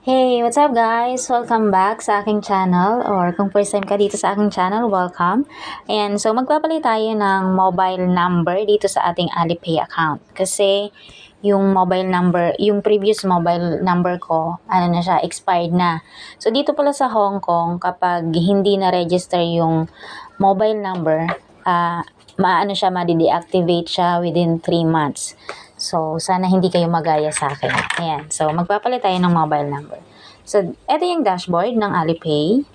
Hey, what's up guys? Welcome back sa aking channel, or kung first time ka dito sa aking channel, welcome. And so magpapalit tayo ng mobile number dito sa ating Alipay account. Kasi yung mobile number, yung previous mobile number ko, expired na. So dito pala sa Hong Kong, kapag hindi na-register yung mobile number, ma-deactivate siya within 3 months. So, sana hindi kayo magaya sa akin. Ayan. So, magpapalit tayo ng mobile number. So, eto yung dashboard ng Alipay.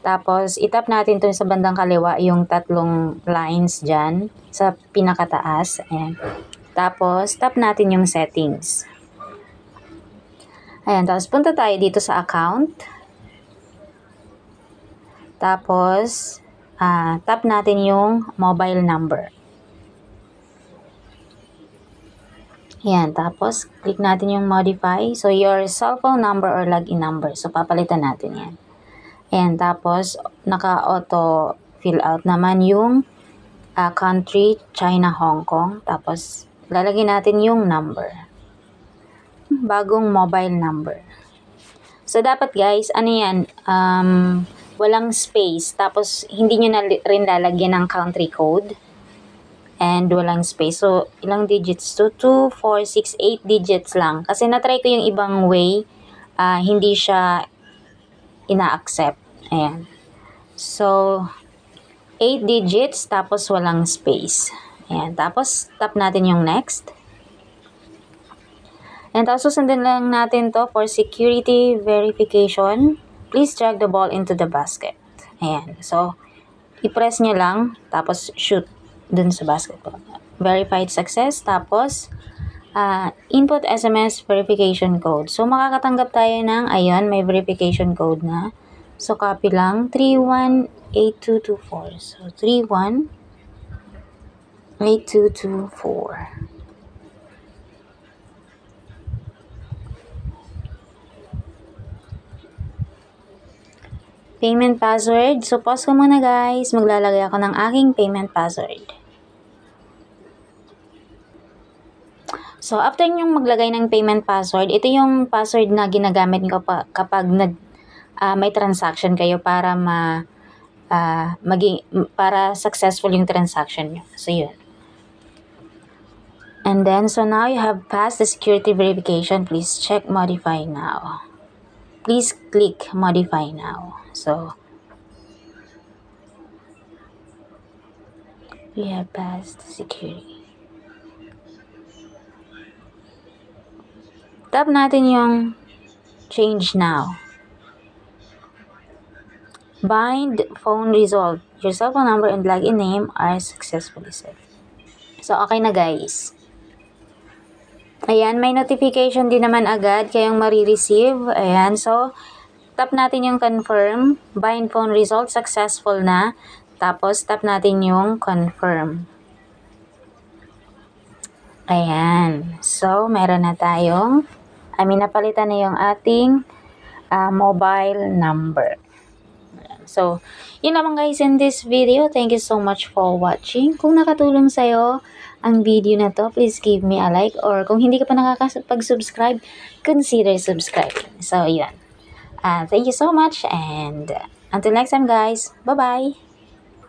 Tapos, itap natin ito sa bandang kaliwa yung tatlong lines dyan sa pinakataas. Ayan. Tapos, tap natin yung settings. Ayan. Tapos, punta tayo dito sa account. Tapos, tap natin yung mobile number. Yan, tapos click natin yung modify. So, your cellphone number or login number. So, papalitan natin yan. Ayan, tapos naka-auto fill out naman yung country, China, Hong Kong. Tapos, lalagyan natin yung number. Bagong mobile number. So, dapat guys, walang space. Tapos, hindi nyo na rin lalagyan ng country code. And walang space. So, ilang digits to? 2, 4, 6, 8 digits lang. Kasi natry ko yung ibang way, hindi siya ina-accept. Ayan. So, 8 digits, tapos walang space. Ayan. Tapos, tap natin yung next. And tapos, susundin lang natin to for security verification. Please drag the ball into the basket. Ayan. So, i-press nyo lang, tapos shoot dun sa basketball. Verified success. Tapos, input SMS verification code. So, makakatanggap tayo ng, ayun, may verification code na. So, copy lang. 318224. So, 318224. Payment password. So, pause ko muna guys. Maglalagay ako ng aking payment password. So, after nyong maglagay ng payment password, ito yung password na ginagamit nyo kapag may transaction kayo para para successful yung transaction nyo. So, yun. And then, so now you have passed the security verification. Please check modify now. Please click modify now. So, we have passed security. Tap natin yung change now. Bind phone resolved. Your cell phone number and login name are successfully set. So, okay na guys. Ayan, may notification din naman agad kayong marireceive. Ayan, so, tap natin yung confirm. Bind phone result, successful na. Tapos, tap natin yung confirm. Ayan. So, meron na tayong, napalitan na yung ating mobile number. So, yun naman guys in this video. Thank you so much for watching. Kung nakatulong sa'yo ang video na to, please give me a like. Or kung hindi ka pa nakakapag-subscribe, consider subscribing. So, yun. Thank you so much and until next time guys. Bye-bye!